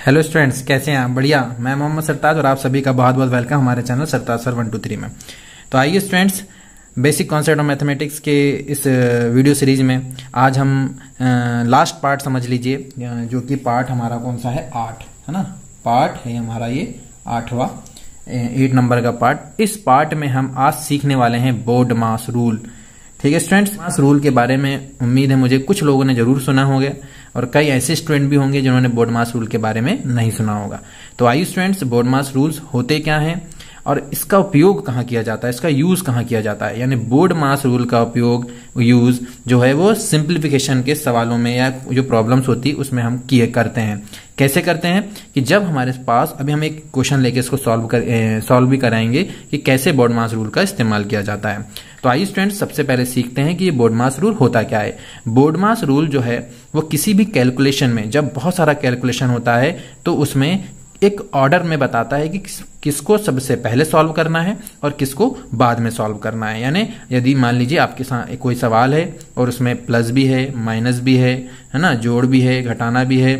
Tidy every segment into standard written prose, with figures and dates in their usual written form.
Hello students, कैसे हैं आप? बढ़िया। मैं मोहम्मद सरताज और आप सभी का बहुत बहुत वेलकम हमारे चैनल सरताज सर 123 में। तो आइए students, basic concept of mathematics के इस वीडियो सीरीज में आज हम लास्ट पार्ट समझ लीजिए, जो कि पार्ट हमारा कौन सा है? 8 है ना। पार्ट है हमारा ये 8 नंबर का पार्ट। इस पार्ट में हम आज सीखने वाले हैं बोर्ड मास रूल। ठीक है स्टूडेंट्स, मास रूल के बारे में उम्मीद है मुझे कुछ लोगों ने जरूर सुना होगा और कई ऐसे स्टूडेंट भी होंगे जिन्होंने बोर्ड मास रूल के बारे में नहीं सुना होगा। तो आइए स्टूडेंट्स, बोर्ड मास रूल्स होते क्या हैं और इसका उपयोग कहाँ किया जाता है, इसका यूज कहाँ किया जाता है। यानी बोर्ड मास रूल का उपयोग यूज जो है वो सिंप्लीफिकेशन के सवालों में या जो प्रॉब्लम्स होती है उसमें हम करते हैं। कैसे करते हैं कि जब हमारे पास, अभी हम एक क्वेश्चन लेके इसको सॉल्व भी कराएंगे कि कैसे बोर्ड मास रूल का इस्तेमाल किया जाता है। तो आइए स्टूडेंट्स, सबसे पहले सीखते हैं कि ये बोर्ड मास रूल होता क्या है। बोर्ड मास रूल जो है वो किसी भी कैलकुलेशन में, जब बहुत सारा कैलकुलेशन होता है तो उसमें एक ऑर्डर में बताता है कि किसको सबसे पहले सॉल्व करना है और किसको बाद में सॉल्व करना है। यानी यदि मान लीजिए आपके साथ कोई सवाल है और उसमें प्लस भी है, माइनस भी है ना, जोड़ भी है, घटाना भी है,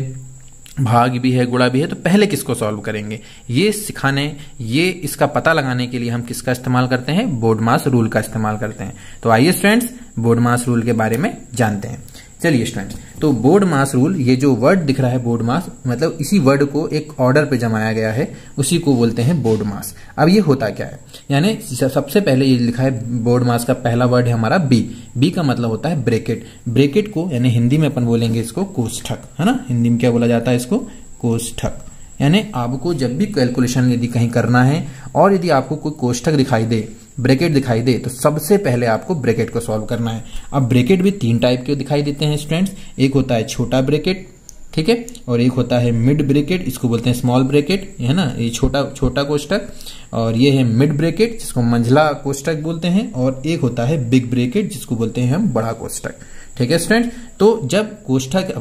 भाग भी है, गुणा भी है, तो पहले किसको सॉल्व करेंगे, ये इसका पता लगाने के लिए हम किसका इस्तेमाल करते हैं? बोर्ड मास रूल का इस्तेमाल करते हैं। तो आइए स्टूडेंट्स, बोर्ड मास रूल के बारे में जानते हैं। चलिए स्टूडेंट्स, तो बोर्ड मास रूल, ये जो वर्ड दिख रहा है बोर्ड मास, मतलब इसी वर्ड को एक ऑर्डर पे जमाया गया है, उसी को बोलते हैं बोर्ड मास। अब ये होता क्या है? यानी सबसे पहले ये लिखा है बोर्ड मास का पहला वर्ड है हमारा बी का मतलब होता है ब्रैकेट। ब्रैकेट को यानी हिंदी में अपन बोलेंगे इसको कोष्ठक, है ना। हिंदी में क्या बोला जाता है इसको? कोष्ठक। यानी आपको जब भी कैलकुलेशन यदि कहीं करना है और यदि आपको कोई कोष्ठक दिखाई दे, ब्रैकेट दिखाई दे, तो सबसे पहले आपको ब्रैकेट को सॉल्व करना है। अब ब्रैकेट भी 3 टाइप के दिखाई देते हैं स्टूडेंट्स। एक होता है छोटा ब्रैकेट, ठीक है, और एक होता है मिड ब्रैकेट, इसको बोलते हैं स्मॉल ब्रैकेट, है ना, ये छोटा कोष्ठक। और ये है मिड ब्रैकेट जिसको मंझला कोष्ठक बोलते हैं, और एक होता है बिग ब्रैकेट जिसको बोलते हैं हम बड़ा कोष्ठक। ठीक है स्टूडेंट, तो जब कोष्ठक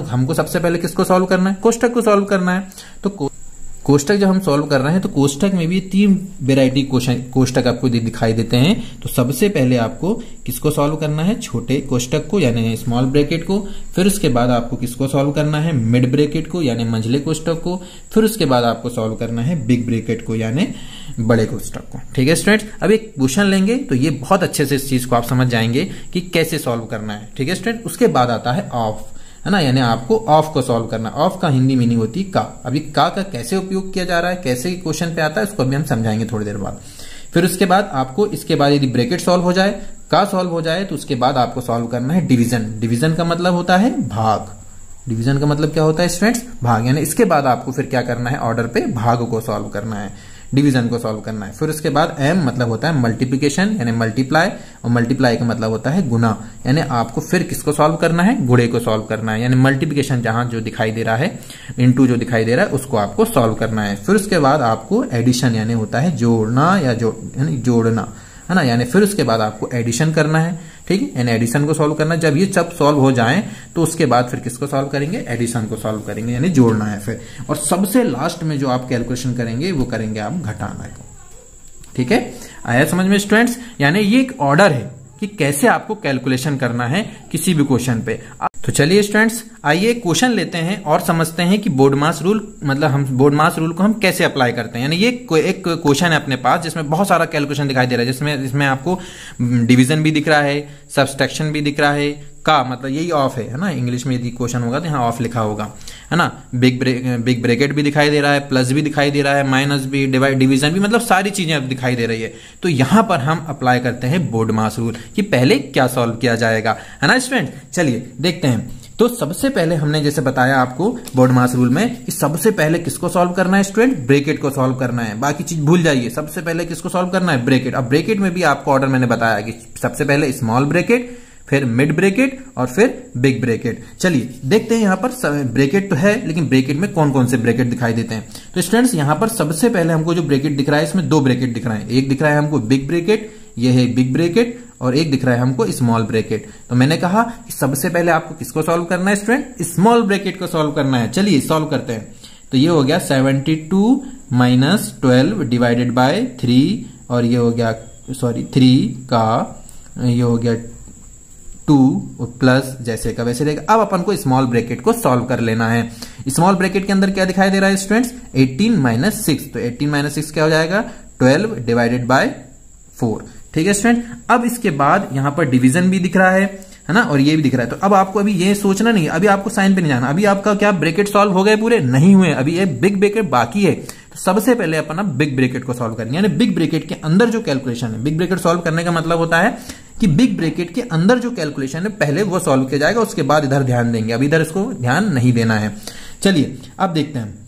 हमको सबसे पहले किसको सॉल्व करना है? कोष्ठक को सॉल्व करना है। तो कोष्ठक जब हम सॉल्व कर रहे हैं तो कोष्ठक में भी 3 वेराइटी कोष्ठक आपको दिखाई देते हैं। तो सबसे पहले आपको किसको सॉल्व करना है? छोटे कोष्ठक को यानी स्मॉल ब्रैकेट को। फिर उसके बाद आपको किसको सॉल्व करना है? मिड ब्रैकेट को यानी मंझले कोष्ठक को। फिर उसके बाद आपको सॉल्व करना है बिग ब्रैकेट को यानी बड़े कोष्ठक को। ठीक है स्टूडेंट्स, अब एक क्वेश्चन लेंगे तो ये बहुत अच्छे से इस चीज को आप समझ जाएंगे कि कैसे सॉल्व करना है। ठीक है स्टूडेंट, उसके बाद आता है ऑफ, है ना, यानी आपको ऑफ को सॉल्व करना। ऑफ का हिंदी मीनिंग होती है का। अभी का कैसे उपयोग किया जा रहा है, कैसे क्वेश्चन पे आता है, उसको अभी हम समझाएंगे थोड़ी देर बाद। फिर उसके बाद आपको, इसके बाद यदि ब्रैकेट सॉल्व हो जाए, का सॉल्व हो जाए, तो उसके बाद आपको सॉल्व करना है डिवीजन। डिवीजन का मतलब होता है भाग। डिवीजन का मतलब क्या होता है स्टूडेंट्स? भाग। यानी इसके बाद आपको फिर क्या करना है? ऑर्डर पे भाग को सॉल्व करना है, डिवीजन को सॉल्व करना है। फिर उसके बाद एम मतलब होता है मल्टीप्लिकेशन यानी मल्टीप्लाई, और मल्टीप्लाई का मतलब होता है गुना। यानी आपको फिर किसको सॉल्व करना है? गुणे को सॉल्व करना है। यानी मल्टीप्लिकेशन जहां जो दिखाई दे रहा है, इनटू जो दिखाई दे रहा है, उसको आपको सॉल्व करना है। फिर उसके बाद आपको एडिशन यानी होता है जोड़ना या जोड़ना, है ना। यानी फिर उसके बाद आपको एडिशन करना है, ठीक है, यानी एडिशन को सॉल्व करना है। जब ये सब सॉल्व हो जाए तो उसके बाद फिर किसको सॉल्व करेंगे? एडिशन को सॉल्व करेंगे, यानी जोड़ना है फिर। और सबसे लास्ट में जो आप कैलकुलेशन करेंगे वो करेंगे आप घटाना को। ठीक है, आया समझ में स्टूडेंट्स? यानी ये एक ऑर्डर है कि कैसे आपको कैलकुलेशन करना है किसी भी क्वेश्चन पे। तो चलिए स्टूडेंट्स, आइए क्वेश्चन लेते हैं और समझते हैं कि बोर्ड मास रूल, मतलब हम बोर्ड मास रूल को हम कैसे अप्लाई करते हैं। यानी ये एक क्वेश्चन है अपने पास जिसमें बहुत सारा कैलकुलेशन दिखाई दे रहा है, जिसमें आपको डिवीजन भी दिख रहा है, सब्सट्रैक्शन भी दिख रहा है, का मतलब यही ऑफ है ना। इंग्लिश में यदि क्वेश्चन होगा तो यहाँ ऑफ लिखा होगा, है ना। बिग ब्रैकेट भी दिखाई दे रहा है, प्लस भी दिखाई दे रहा है, माइनस भी, डिवीजन भी, मतलब सारी चीजें अब दिखाई दे रही है। तो यहां पर हम अप्लाई करते हैं बोर्ड मास रूल कि पहले क्या सॉल्व किया जाएगा, है ना स्टूडेंट। चलिए देखते हैं। तो सबसे पहले हमने जैसे बताया आपको बोर्ड मास रूल में कि सबसे पहले किसको सॉल्व करना है स्टूडेंट? ब्रैकेट को सॉल्व करना है। बाकी चीज भूल जाइए, सबसे पहले किसको सॉल्व करना है? ब्रैकेट। अब ब्रैकेट में भी आपको ऑर्डर मैंने बताया कि सबसे पहले स्मॉल ब्रैकेट, फिर मिड ब्रैकेट और फिर बिग ब्रैकेट। चलिए देखते हैं, यहां पर ब्रैकेट तो है लेकिन ब्रैकेट में कौन कौन से ब्रैकेट दिखाई देते हैं। तो स्टूडेंट्स, यहां पर सबसे पहले हमको जो ब्रैकेट दिख रहा है इसमें 2 ब्रैकेट दिख रहा है। एक दिख रहा है हमको बिग ब्रैकेट, ये है बिग ब्रैकेट, और एक दिख रहा है हमको स्मॉल ब्रैकेट। तो मैंने कहा कि सबसे पहले आपको किसको सॉल्व करना है स्टूडेंट? स्मॉल ब्रैकेट को सॉल्व करना है। चलिए सॉल्व करते हैं। तो ये हो गया 72 माइनस 12 डिवाइडेड बाय 3, और ये हो गया 3 का, ये हो गया 2 प्लस जैसे का वैसे रहेगा। अब अपन को स्मॉल ब्रैकेट को सॉल्व कर लेना है। स्मॉल ब्रैकेट के अंदर क्या दिखाई दे रहा है स्टूडेंट्स, 18 माइनस 6, तो 18 माइनस 6 क्या हो जाएगा, 12 डिवाइडेड बाय 4। ठीक है स्टूडेंट, अब इसके बाद यहां पर डिवीजन भी दिख रहा है ना, और ये भी दिख रहा है। तो अब आपको अभी ये सोचना नहीं, अभी आपको साइन पे नहीं जाना, अभी आपका क्या ब्रैकेट सॉल्व हो गए पूरे, नहीं हुए, अभी ये बिग ब्रैकेट बाकी है। तो सबसे पहले अपन अब बिग ब्रैकेट को सॉल्व करेंगे, यानी बिग ब्रैकेट के अंदर जो कैलकुलेशन है, बिग ब्रैकेट सॉल्व करने का मतलब होता है कि बिग ब्रैकेट के अंदर जो कैलकुलेशन है पहले वो सॉल्व किया जाएगा, उसके बाद इधर ध्यान देंगे, अभी इधर इसको ध्यान नहीं देना है। चलिए अब देखते हैं।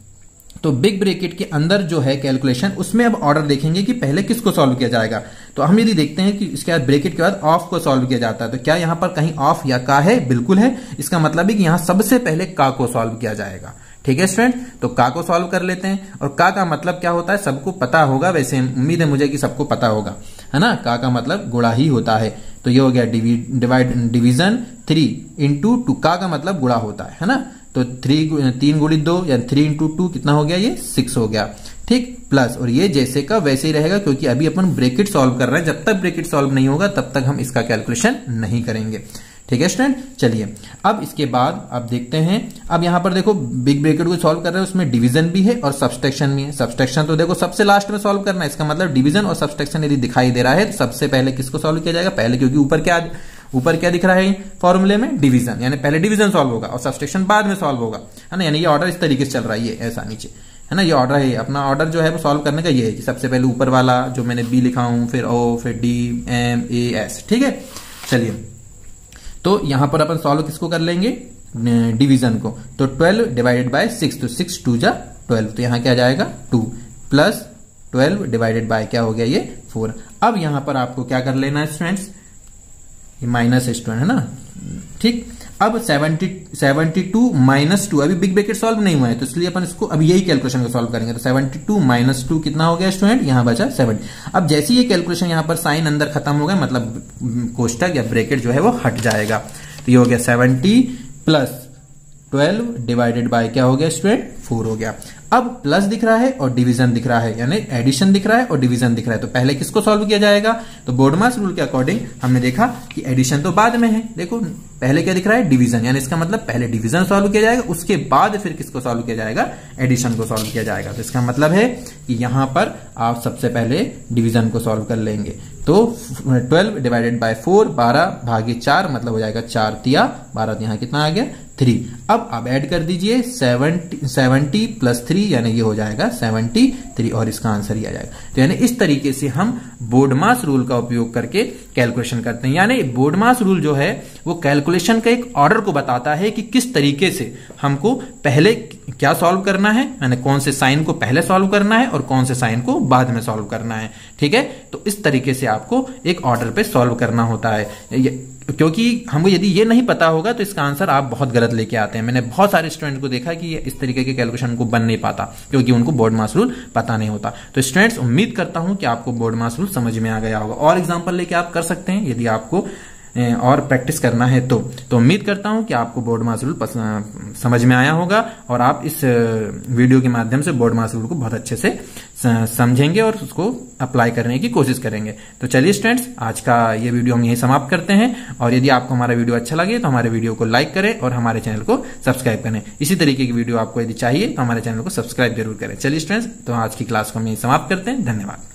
तो बिग ब्रैकेट के अंदर जो है कैलकुलेशन, उसमें अब ऑर्डर देखेंगे कि पहले किसको सॉल्व किया जाएगा। तो हम यदि देखते हैं कि इसके बाद ब्रैकेट के बाद ऑफ को सॉल्व किया जाता है, तो क्या यहां पर कहीं ऑफ या का है, बिल्कुल है। इसका मतलब है कि यहां सबसे पहले का को सॉल्व किया जाएगा। ठीक है स्टूडेंट, तो का को सॉल्व कर लेते हैं। और का मतलब क्या होता है सबको पता होगा, वैसे उम्मीद है मुझे कि सबको पता होगा, है ना। का मतलब गुणा ही होता है। तो ये हो गया डिवीजन 3 इंटू 2, का मतलब गुणा होता है ना। तो 3 गुणित 2 या 3 इंटू 2 कितना हो गया, ये 6 हो गया। ठीक, प्लस, और ये जैसे का वैसे ही रहेगा, क्योंकि अभी अपन ब्रैकेट सॉल्व कर रहे हैं। जब तक ब्रैकेट सॉल्व नहीं होगा तब तक हम इसका कैलकुलेशन नहीं करेंगे। ठीक है स्टूडेंट, चलिए अब इसके बाद अब देखते हैं। अब यहां पर देखो बिग ब्रैकेट को सॉल्व कर रहे हैं, उसमें डिवीजन भी है और सब्सट्रैक्शन भी है। सब्सट्रैक्शन तो देखो सबसे लास्ट में सॉल्व करना है, इसका मतलब डिवीजन और सब्सट्रैक्शन यदि दिखाई दे रहा है तो सबसे पहले किसको सॉल्व किया जाएगा, पहले, क्योंकि ऊपर क्या दिख रहा है फॉर्मूले में, डिवीजन, यानी पहले डिवीजन सॉल्व होगा और सब्सट्रैक्शन बाद में सॉल्व होगा, है ना। यानी ये ऑर्डर इस तरीके से चल रहा है, ये ऐसा नीचे, है ना। ये ऑर्डर है, अपना ऑर्डर जो है वो सॉल्व करने का ये है कि सबसे पहले ऊपर वाला जो मैंने बी लिखा हूं, फिर ओ, फिर डी, एम, ए, एस। ठीक है, चलिए तो यहां पर अपन सॉल्व किसको कर लेंगे, डिवीजन को। तो 12 डिवाइडेड बाय 6, तो 6 2 जा 12, तो यहां क्या जाएगा 2 प्लस 12 डिवाइडेड बाय क्या हो गया, ये 4। अब यहां पर आपको क्या कर लेना है स्टूडेंट्स, ये माइनस स्टूडेंट है ना। ठीक, अब 72 माइनस 2, अभी बिग ब्रैकेट सॉल्व नहीं हुआ है, तो इसलिए अपन इसको अब यही कैलकुलेशन को सॉल्व करेंगे। तो 72 माइनस 2 कितना हो गया स्टूडेंट, यहां बचा 70। अब जैसे ये कैलकुलेशन यहां पर साइन अंदर खत्म हो गया, मतलब कोष्टक या ब्रैकेट जो है वो हट जाएगा। तो ये हो गया 70 प्लस 12 डिवाइडेड बाय क्या हो गया स्टूडेंट, 4 हो गया। अब प्लस दिख रहा है और डिवीजन दिख रहा है, यानी एडिशन दिख रहा है और डिवीजन दिख रहा है। तो पहले किसको सॉल्व किया जाएगा, तो बोर्डमास रूल के अकॉर्डिंग हमने देखा कि एडिशन तो बाद में है। देखो पहले क्या दिख रहा है, डिवीजन, यानी इसका मतलब पहले डिवीजन सॉल्व किया जाएगा, उसके बाद फिर किसको सॉल्व किया जाएगा, एडिशन को सॉल्व किया जाएगा। तो इसका मतलब है कि यहां पर आप सबसे पहले डिवीजन को सॉल्व कर लेंगे। तो 12 डिवाइडेड बाय 4, 12 भागे 4, मतलब हो जाएगा 4 तिया 12, यहां कितना आ गया 3। अब आप ऐड कर दीजिए 70 प्लस 3, यानी ये हो जाएगा 73, और इसका आंसर ही आ जाएगा। तो यानी इस तरीके से हम बोर्डमास रूल का उपयोग करके कैलकुलेशन करते हैं। यानी बोर्डमास रूल जो है वो कैलकुलेशन का एक ऑर्डर को बताता है कि किस तरीके से हमको पहले क्या सॉल्व करना है, यानी कौन से साइन को पहले सॉल्व करना है और कौन से साइन को बाद में सॉल्व करना है। ठीक है, तो इस तरीके से आपको एक ऑर्डर पे सॉल्व करना होता है, क्योंकि हमको यदि ये नहीं पता होगा तो इसका आंसर आप बहुत गलत लेके आते हैं। मैंने बहुत सारे स्टूडेंट को देखा कि इस तरीके के कैलकुलेशन को बन नहीं पाता, क्योंकि उनको बोर्डमास रूल पता नहीं होता। तो स्टूडेंट्स, उम्मीद करता हूं कि आपको बोर्डमास रूल समझ में आ गया होगा। और एग्जांपल लेके आप कर सकते हैं यदि आपको और प्रैक्टिस करना है तो उम्मीद करता हूं कि आपको बोर्डमास रूल समझ में आया होगा और आप इस वीडियो के माध्यम से बोर्डमास रूल को बहुत अच्छे से समझेंगे और उसको अप्लाई करने की कोशिश करेंगे। तो चलिए स्टूडेंट्स, आज का ये वीडियो हम यहीं समाप्त करते हैं। और यदि आपको हमारा वीडियो अच्छा लगे तो हमारे वीडियो को लाइक करें और हमारे चैनल को सब्सक्राइब करें। इसी तरीके की वीडियो आपको यदि चाहिए तो हमारे चैनल को सब्सक्राइब जरूर करें। चलिए स्टूडेंट्स, तो आज की क्लास को हम यहीं समाप्त करते हैं। धन्यवाद।